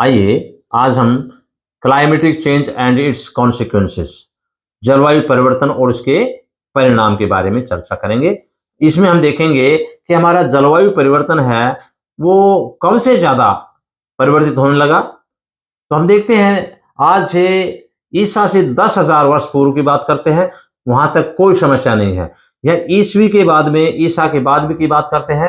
आइए आज हम climatic change and it's consequences, जलवायु परिवर्तन और उसके परिणाम के बारे में चर्चा करेंगे। इसमें हम देखेंगे कि हमारा जलवायु परिवर्तन है वो कब से ज़्यादा परिवर्तित होने लगा। तो हम देखते हैं आज से ईसा से 10,000 वर्ष पूर्व की बात करते हैं, वहाँ तक कोई समस्या नहीं है। या ईसवी के बाद में, ईसा के बाद में की बात करते हैं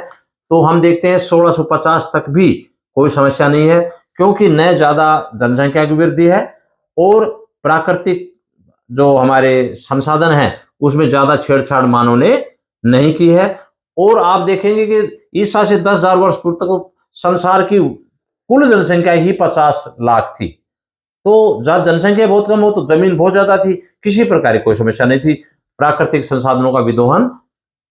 तो हम देखते हैं 1650 तक भी कोई समस्या नहीं है, क्योंकि न ज़्यादा जनसंख्या की वृद्धि है और प्राकृतिक जो हमारे संसाधन हैं उसमें ज़्यादा छेड़छाड़ मानव ने नहीं की है। और आप देखेंगे कि ईसा से 10,000 वर्ष पूर्व तक संसार की कुल जनसंख्या ही 50 लाख थी। तो जहाँ जनसंख्या बहुत कम हो तो जमीन बहुत ज्यादा थी, किसी प्रकार की कोई समस्या नहीं थी, प्राकृतिक संसाधनों का विदोहन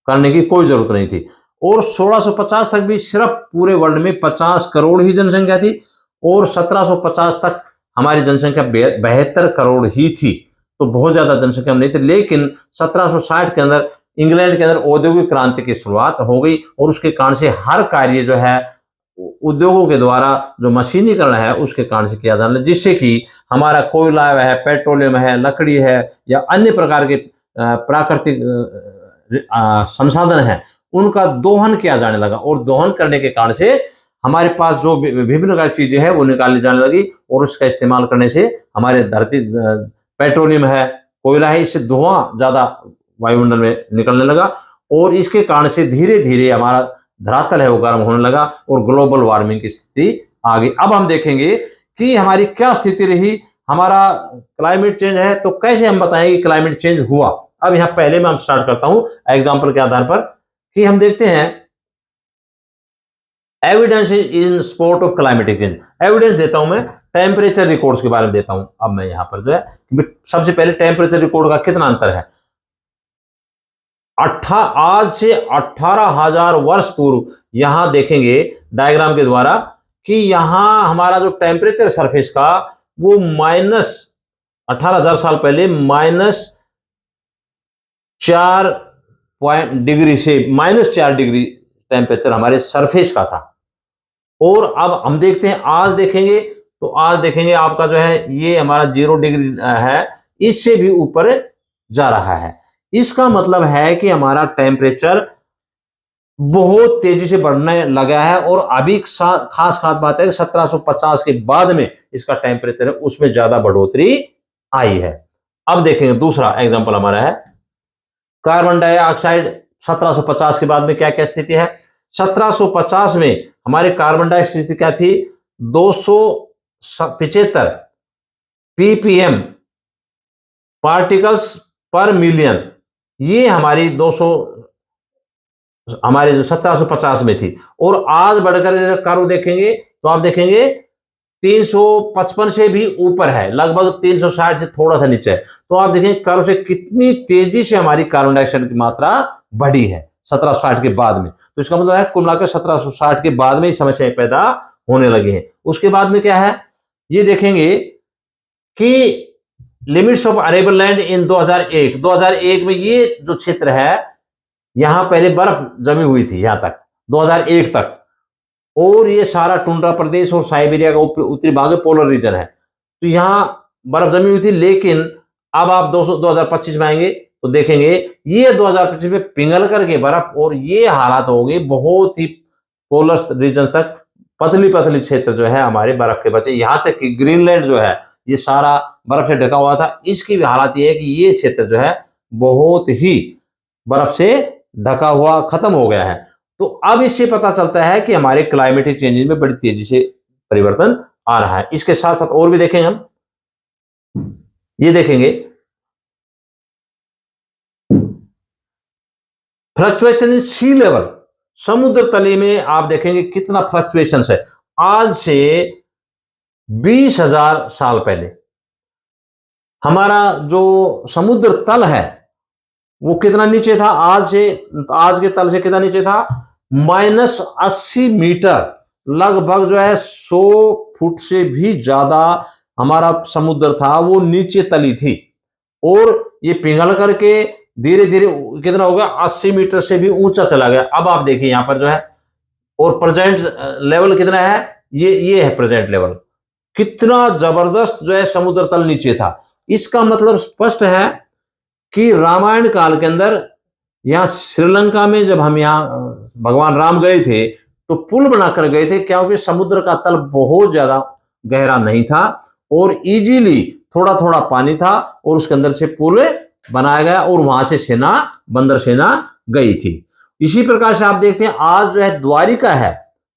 करने की कोई जरूरत नहीं थी। और 1650 तक भी सिर्फ पूरे वर्ल्ड में 50 करोड़ ही जनसंख्या थी और 1750 तक हमारी जनसंख्या 72 करोड़ ही थी। तो बहुत ज्यादा जनसंख्या नहीं थी, लेकिन 1760 के अंदर इंग्लैंड के अंदर औद्योगिक क्रांति की शुरुआत हो गई और उसके कारण से हर कार्य जो है उद्योगों के द्वारा जो मशीनीकरण है उसके कारण से किया जाना, जिससे कि हमारा कोयला है, पेट्रोलियम है, लकड़ी है या अन्य प्रकार के प्राकृतिक संसाधन है उनका दोहन किया जाने लगा। और दोहन करने के कारण से हमारे पास जो विभिन्न प्रकार की चीजें हैं वो निकाली जाने लगी और उसका इस्तेमाल करने से हमारे धरती पेट्रोलियम है, कोयला है, इससे धुआं ज्यादा वायुमंडल में निकलने लगा और इसके कारण से धीरे धीरे हमारा धरातल है वो गर्म होने लगा और ग्लोबल वार्मिंग की स्थिति आ गई। अब हम देखेंगे कि हमारी क्या स्थिति रही। हमारा क्लाइमेट चेंज है तो कैसे हम बताएं कि क्लाइमेट चेंज हुआ। अब यहाँ पहले मैं स्टार्ट करता हूं एग्जांपल के आधार पर कि हम देखते हैं evidence in support of climatic change. Evidence देता हूं मैं टेम्परेचर रिकॉर्ड्स के बारे में देता हूं। अब मैं यहाँ पर जो है सबसे पहले टेम्परेचर रिकॉर्ड का कितना अंतर है। आज से 18,000 वर्ष पूर्व यहां देखेंगे डायग्राम के द्वारा कि यहां हमारा जो टेम्परेचर सरफेस का वो माइनस 18,000 साल पहले -4 डिग्री से -4 डिग्री टेम्परेचर हमारे सरफेस का था। और अब हम देखते हैं आज देखेंगे तो आज देखेंगे आपका जो है ये हमारा 0 डिग्री है, इससे भी ऊपर जा रहा है। इसका मतलब है कि हमारा टेम्परेचर बहुत तेजी से बढ़ने लगा है और अभी खास बात है कि 1750 के बाद में इसका टेम्परेचर है उसमें ज्यादा बढ़ोतरी आई है। अब देखेंगे दूसरा एग्जांपल हमारा है कार्बन डाइऑक्साइड। 1750 के बाद में क्या क्या स्थिति है। 1750 में हमारे कार्बन डाइऑक्साइड स्थिति क्या थी, 275 ppm पार्टिकल्स पर मिलियन। ये हमारी 200 हमारे जो 1750 में थी और आज बढ़कर कर्व देखेंगे तो आप देखेंगे 355 से भी ऊपर है, लगभग 360 से थोड़ा सा नीचे है। तो आप देखें कर्व से कितनी तेजी से हमारी कार्बन डाइऑक्साइड की मात्रा बढ़ी है 1760 के बाद में। तो इसका मतलब है कुल मिलाकर 1760 के बाद में ही समस्याएं पैदा होने लगी हैं। उसके बाद में क्या है ये देखेंगे कि limits of arable land in 2001 में ये जो क्षेत्र है यहां पहले बर्फ जमी हुई थी यहां तक 2001 तक, और ये सारा टुंड्रा प्रदेश और साइबेरिया का उत्तरी भाग पोलर रीजन है। तो यहां बर्फ जमी हुई थी, लेकिन अब आप 2025 में आएंगे तो देखेंगे ये 2025 में पिघल करके बर्फ और ये हालात हो गए बहुत ही पोलर रीजन तक पतली पतली क्षेत्र जो है हमारे बर्फ के बचे। यहां तक कि ग्रीनलैंड जो है ये सारा बर्फ से ढका हुआ था, इसकी भी हालत ये है कि ये क्षेत्र जो है बहुत ही बर्फ से ढका हुआ खत्म हो गया है। तो अब इससे पता चलता है कि हमारे क्लाइमेटिक चेंजेस में बड़ी तेजी से परिवर्तन आ रहा है। इसके साथ साथ और भी देखेंगे हम, ये देखेंगे फ्लक्चुएशन इन सी लेवल। समुद्र तली में आप देखेंगे कितना फ्लक्चुएशन है। आज से 20,000 साल पहले हमारा जो समुद्र तल है वो कितना नीचे था, आज के तल से कितना नीचे था, -80 मीटर, लगभग जो है 100 फुट से भी ज्यादा हमारा समुद्र था वो नीचे तली थी। और ये पिघल करके धीरे धीरे कितना हो गया, 80 मीटर से भी ऊंचा चला गया। अब आप देखिए यहां पर जो है और प्रेजेंट लेवल कितना है, ये है प्रेजेंट लेवल कितना जबरदस्त जो है समुद्र तल नीचे था। इसका मतलब स्पष्ट है कि रामायण काल के अंदर यहाँ श्रीलंका में जब हम यहाँ भगवान राम गए थे तो पुल बनाकर गए थे, क्योंकि समुद्र का तल बहुत ज्यादा गहरा नहीं था और इजीली थोड़ा थोड़ा पानी था और उसके अंदर से पुल बनाया गया और वहां से सेना, बंदर सेना गई थी। इसी प्रकार से आप देखते हैं आज जो है द्वारिका है,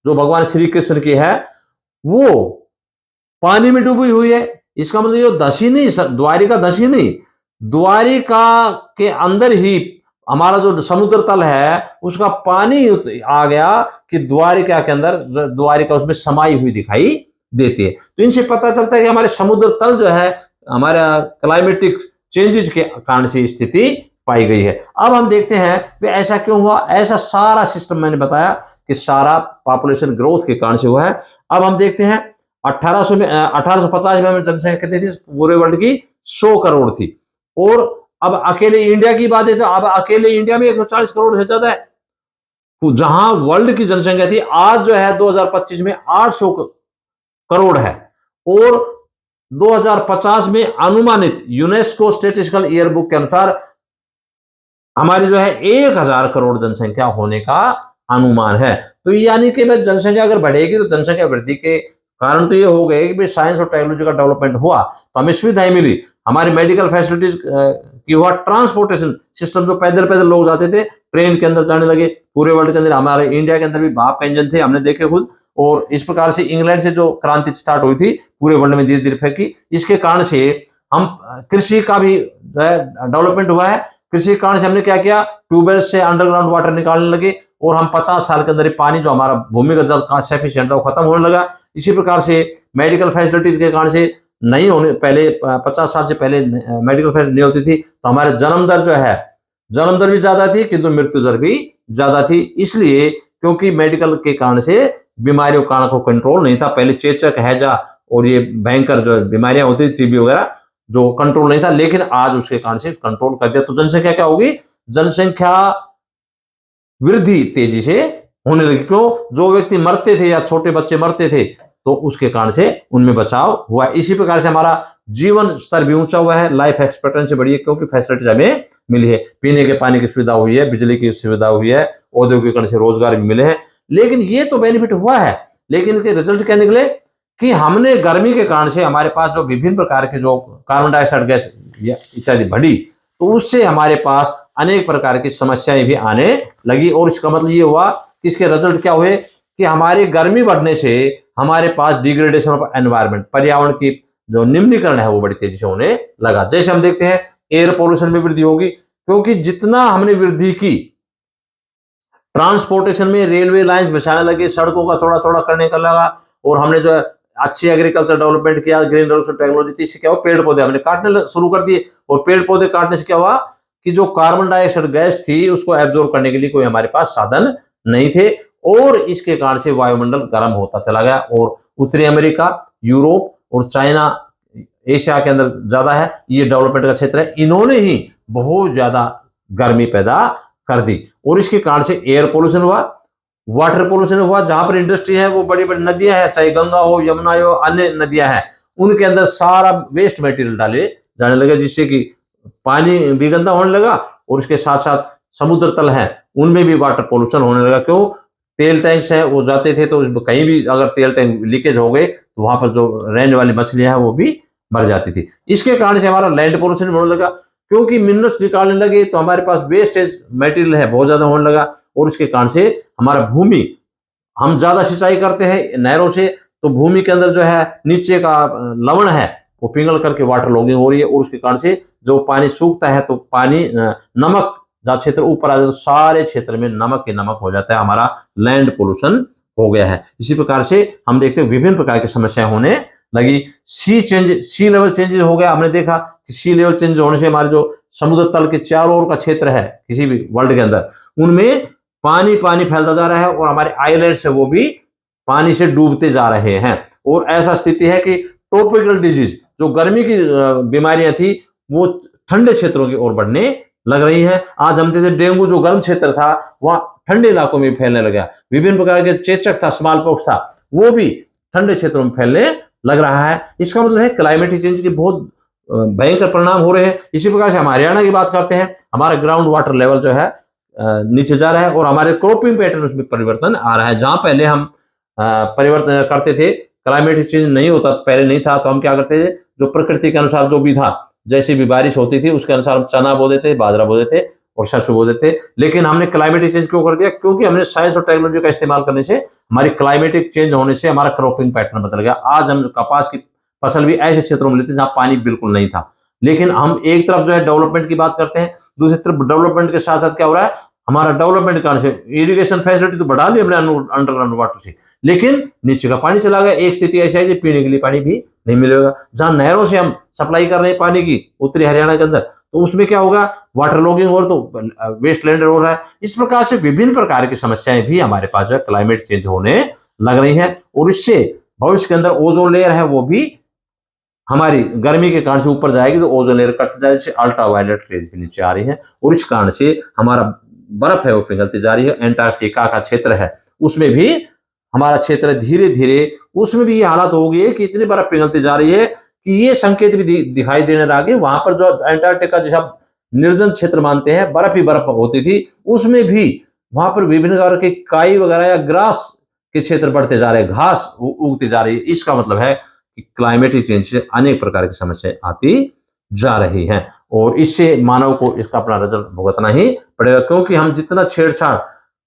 जो भगवान श्री कृष्ण की है, वो पानी में डूबी हुई है। इसका मतलब ये दसी नहीं, द्वारिका दसी नहीं, द्वारिका के अंदर ही हमारा जो समुद्र तल है उसका पानी आ गया कि द्वारिका के अंदर, द्वारिका उसमें समाई हुई दिखाई देती है। तो इनसे पता चलता है कि हमारे समुद्र तल जो है हमारा क्लाइमेटिक चेंजेस के कारण से स्थिति पाई गई है। अब हम देखते हैं कि ऐसा क्यों हुआ। ऐसा सारा सिस्टम मैंने बताया कि सारा पॉपुलेशन ग्रोथ के कारण से हुआ है। अब हम देखते हैं 1850 में जनसंख्या कितनी थी पूरे वर्ल्ड की? 100 करोड़ थी। और अब अकेले इंडिया की बात है तो अब अकेले इंडिया में 140 करोड़ से ज्यादा है। तो जहां वर्ल्ड की जनसंख्या थी आज जो है 2025 में 800 करोड़ है और 2050 में अनुमानित यूनेस्को स्टेटिस्टिकल ईयरबुक के अनुसार हमारी जो है 1000 करोड़ जनसंख्या होने का अनुमान है। तो यानी कि भाई जनसंख्या अगर बढ़ेगी तो जनसंख्या वृद्धि के कारण तो ये हो गए कि भाई साइंस और टेक्नोलॉजी का डेवलपमेंट हुआ तो हमें सुविधाएं मिली, हमारी मेडिकल फैसिलिटीज की हुआ, ट्रांसपोर्टेशन सिस्टम जो पैदल पैदल लोग जाते थे ट्रेन के अंदर जाने लगे। पूरे वर्ल्ड के अंदर, हमारे इंडिया के अंदर भी भाप का इंजन थे, हमने देखे खुद। और इस प्रकार से इंग्लैंड से जो क्रांति स्टार्ट हुई थी पूरे वर्ल्ड में धीरे धीरे फैकी। इसके कारण से हम कृषि का भी डेवलपमेंट हुआ है। कृषि के कारण से हमने क्या किया, ट्यूबवेल से अंडरग्राउंड वाटर निकालने लगे और हम 50 साल के अंदर पानी जो हमारा भूमिगत जल का सफिशिएंट था वो खत्म होने लगा। इसी प्रकार से मेडिकल फैसिलिटीज के कारण से नहीं होने, पहले 50 साल से पहले मेडिकल फैसिलिटी नहीं होती थी तो हमारे जन्म दर जो है, जन्म दर भी ज्यादा थी किंतु मृत्यु दर भी ज्यादा थी। इसलिए क्योंकि मेडिकल के कारण से बीमारियों का को कंट्रोल नहीं था। पहले चेचक, हैजा और ये भयंकर जो बीमारियां होती थी, टीबी वगैरह, जो कंट्रोल नहीं था, लेकिन आज उसके कारण से कंट्रोल कर दिया। तो जनसंख्या क्या होगी, जनसंख्या वृद्धि तेजी से होने लगी। क्यों? जो व्यक्ति मरते थे या छोटे बच्चे मरते थे तो उसके कारण से उनमें बचाव हुआ। इसी प्रकार से हमारा जीवन स्तर भी ऊंचा हुआ है, लाइफ एक्सपेक्टेंसी बढ़ी है क्योंकि फैसिलिटीज हमें मिली है, पीने के पानी की सुविधा हुई है, बिजली की सुविधा हुई है, औद्योगिकरण से रोजगार भी मिले हैं। लेकिन ये तो बेनिफिट हुआ है, लेकिन इसके रिजल्ट क्या निकले कि हमने गर्मी के कारण से हमारे पास जो विभिन्न प्रकार के जो कार्बन डाइऑक्साइड गैस इत्यादि बढ़ी तो उससे हमारे पास अनेक प्रकार की समस्याएं भी आने लगी। और इसका मतलब ये हुआ कि इसके रिजल्ट क्या हुए कि हमारी गर्मी बढ़ने से हमारे पास डिग्रेडेशन ऑफ एनवायरनमेंट, पर्यावरण की जो निम्नीकरण है वो बड़ी तेजी से होने लगा। जैसे हम देखते हैं एयर पोल्यूशन में वृद्धि होगी क्योंकि जितना हमने वृद्धि की ट्रांसपोर्टेशन में, रेलवे लाइंस बिछाने लगे, सड़कों का चौड़ा चौड़ा करने का लगा और हमने जो है अच्छी एग्रीकल्चर डेवलपमेंट किया, ग्रीन रेवोल्यूशन टेक्नोलॉजी थी, इससे क्या हुआ, पेड़ पौधे हमने काटने शुरू कर दिए। और पेड़ पौधे काटने से क्या हुआ कि जो कार्बन डाइऑक्साइड गैस थी उसको एब्जॉर्ब करने के लिए कोई हमारे पास साधन नहीं थे और इसके कारण से वायुमंडल गर्म होता चला गया। और उत्तरी अमेरिका, यूरोप और चाइना, एशिया के अंदर ज्यादा है, ये डेवलपमेंट का क्षेत्र है, इन्होंने ही बहुत ज्यादा गर्मी पैदा कर दी। और इसके कारण से एयर पोल्यूशन हुआ, वाटर पोल्यूशन हुआ। जहां पर इंडस्ट्री है वो बड़ी बड़ी नदियां हैं, चाहे गंगा हो, यमुना हो, अन्य नदियां हैं, उनके अंदर सारा वेस्ट मटेरियल डाले जाने लगे जिससे कि पानी भी गंदा होने लगा और इसके साथ साथ समुद्र तल है उनमें भी वाटर पोल्यूशन होने लगा। क्यों? तेल टैंक्स है वो जाते थे तो कहीं भी अगर तेल टैंक लीकेज हो गए तो वहां पर जो रहने वाली मछलियां हैं वो भी मर जाती थी। इसके कारण से हमारा लैंड पोल्यूशन होने लगा क्योंकि मिनरल्स निकालने लगे तो हमारे पास वेस्टेज मटेरियल है बहुत ज्यादा होने लगा और उसके कारण से हमारा भूमि, हम ज्यादा सिंचाई करते हैं नहरों से तो भूमि के अंदर जो है नीचे का लवण है वो पिघल करके वाटर लॉगिंग हो रही है और उसके कारण से जो पानी सूखता है तो पानी नमक जहाँ क्षेत्र ऊपर आ जाता है तो सारे क्षेत्र में नमक के नमक हो जाता है, हमारा लैंड पोल्यूशन हो गया है। इसी प्रकार से हम देखते हैं विभिन्न प्रकार की समस्याएं होने लगी। सी लेवल चेंजेस हो गया। हमने देखा कि सी लेवल चेंज होने से हमारे जो समुद्र तल के चारों ओर का क्षेत्र है किसी भी वर्ल्ड के अंदर उनमें पानी पानी फैलता जा रहा है और हमारे आइलैंड्स है वो भी पानी से डूबते जा रहे हैं। और ऐसा स्थिति है कि ट्रॉपिकल डिजीज, जो गर्मी की बीमारियां थी वो ठंडे क्षेत्रों की ओर बढ़ने लग रही है। आज हम देखते डेंगू जो गर्म क्षेत्र था वहां ठंडे इलाकों में फैलने लगा। विभिन्न प्रकार के चेचक था, स्मॉल पॉक्स था, वो भी ठंडे क्षेत्रों में फैलने लग रहा है। इसका मतलब है क्लाइमेटिक चेंज के बहुत भयंकर परिणाम हो रहे हैं। इसी प्रकार से हम हरियाणा की बात करते हैं, हमारा ग्राउंड वाटर लेवल जो है नीचे जा रहा है और हमारे क्रॉपिंग पैटर्न में परिवर्तन आ रहा है। जहां पहले हम परिवर्तन करते थे, क्लाइमेटिक चेंज नहीं होता, पहले नहीं था, तो हम क्या करते थे, जो प्रकृति के अनुसार जो भी था, जैसी भी बारिश होती थी उसके अनुसार हम चना बो देते, बाजरा बो देते और सरसों बो देते। लेकिन हमने क्लाइमेटिक चेंज क्यों कर दिया? क्योंकि हमने साइंस और टेक्नोलॉजी का इस्तेमाल करने से, हमारी क्लाइमेटिक चेंज होने से हमारा क्रॉपिंग पैटर्न बदल गया। आज हम कपास की फसल भी ऐसे क्षेत्रों में लेते हैं जहां पानी बिल्कुल नहीं था। लेकिन हम एक तरफ जो है डेवलपमेंट की बात करते हैं, दूसरी तरफ डेवलपमेंट के साथ साथ क्या हो रहा है, हमारा डेवलपमेंट कारण से इरिगेशन फैसिलिटी तो बढ़ा ली हमने अंडरग्राउंड वाटर से, लेकिन नीचे का पानी चला गया। एक स्थिति ऐसी है पीने के लिए पानी भी नहीं मिलेगा। जहां नहरों से हम सप्लाई कर रहे हैं पानी की उत्तरी हरियाणा के अंदर, तो उसमें क्या होगा, वाटर लॉगिंग और तो वेस्ट लैंड हो रहा है। इस प्रकार से विभिन्न प्रकार की समस्याएं भी हमारे पास जो है क्लाइमेट चेंज होने लग रही हैं और इससे भविष्य के अंदर ओजोन लेयर है वो भी हमारी गर्मी के कारण से ऊपर जाएगी, तो ओजोन लेयर कटती जा रही है, अल्ट्रावायलेट रेज भी नीचे आ रही है और इस कारण से हमारा बर्फ है वो पिघलती जा रही है। एंटार्क्टिका का क्षेत्र है उसमें भी हमारा क्षेत्र धीरे धीरे, उसमें भी ये हालत हो गई है कि इतनी बर्फ पिघलती जा रही है कि ये संकेत भी दिखाई देने लगे। वहां पर जो एंटार्क्टिका जैसा निर्जन क्षेत्र मानते हैं, बर्फ ही बर्फ होती थी, उसमें भी वहां पर विभिन्न प्रकार के काई वगैरह या ग्रास के क्षेत्र बढ़ते जा रहे हैं, घास उगती जा रही है। इसका मतलब है कि क्लाइमेटिक चेंज से अनेक प्रकार की समस्याएं आती जा रही हैं और इससे मानव को इसका अपना रिजल्ट भुगतना ही पड़ेगा, क्योंकि हम जितना छेड़छाड़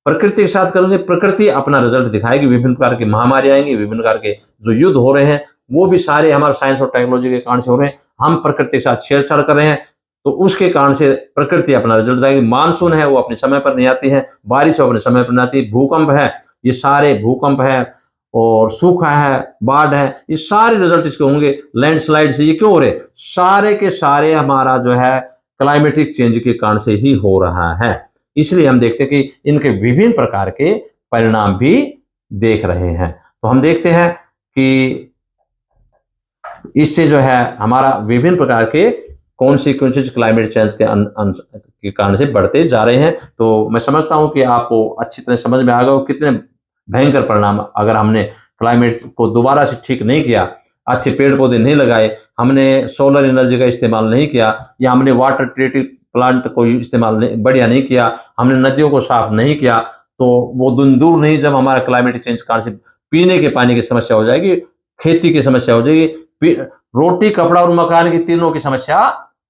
प्रकृति के साथ करेंगे, प्रकृति अपना रिजल्ट दिखाएगी। विभिन्न प्रकार की महामारी आएंगी, विभिन्न प्रकार के जो युद्ध हो रहे हैं वो भी सारे हमारे साइंस और टेक्नोलॉजी के कारण से हो रहे हैं। हम प्रकृति के साथ छेड़छाड़ कर रहे हैं तो उसके कारण से प्रकृति अपना रिजल्ट देगी। मानसून है वो अपने समय पर नहीं आती है, बारिश अपने समय पर नहीं आती, भूकंप है, ये सारे भूकंप है और सूखा है, बाढ़ है, ये सारे रिजल्ट इसके होंगे। लैंडस्लाइड से ये क्यों हो रहे? सारे के सारे हमारा जो है क्लाइमेटिक चेंज के कारण से ही हो रहा है। इसलिए हम देखते हैं कि इनके विभिन्न प्रकार के परिणाम भी देख रहे हैं। तो हम देखते हैं कि इससे जो है हमारा विभिन्न प्रकार के कॉन्सिक्वेंसेस क्लाइमेट चेंज के कारण से बढ़ते जा रहे हैं। तो मैं समझता हूं कि आपको अच्छी तरह समझ में आ गया कितने भयंकर परिणाम, अगर हमने क्लाइमेट को दोबारा से ठीक नहीं किया, अच्छे पेड़ पौधे नहीं लगाए, हमने सोलर एनर्जी का इस्तेमाल नहीं किया या हमने वाटर ट्रीटिंग प्लांट को इस्तेमाल बढ़िया नहीं किया, हमने नदियों को साफ नहीं किया, तो वो दिन दूर नहीं जब हमारा क्लाइमेट चेंज कारण से पीने के पानी की समस्या हो जाएगी, खेती की समस्या हो जाएगी, रोटी कपड़ा और मकान की तीनों की समस्या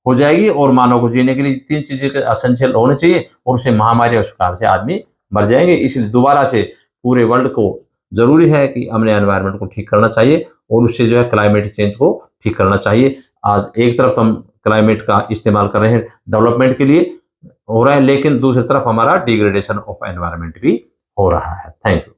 हो जाएगी और मानव को जीने के लिए तीन चीजें एसेंशियल होने चाहिए और उससे महामारी उस कारण से आदमी मर जाएंगे। इसलिए दोबारा से पूरे वर्ल्ड को जरूरी है कि हमने एनवायरनमेंट को ठीक करना चाहिए और उससे जो है क्लाइमेट चेंज को ठीक करना चाहिए। आज एक तरफ हम क्लाइमेट का इस्तेमाल कर रहे हैं डेवलपमेंट के लिए हो रहा है, लेकिन दूसरी तरफ हमारा डिग्रेडेशन ऑफ एनवायरनमेंट भी हो रहा है। Thank you.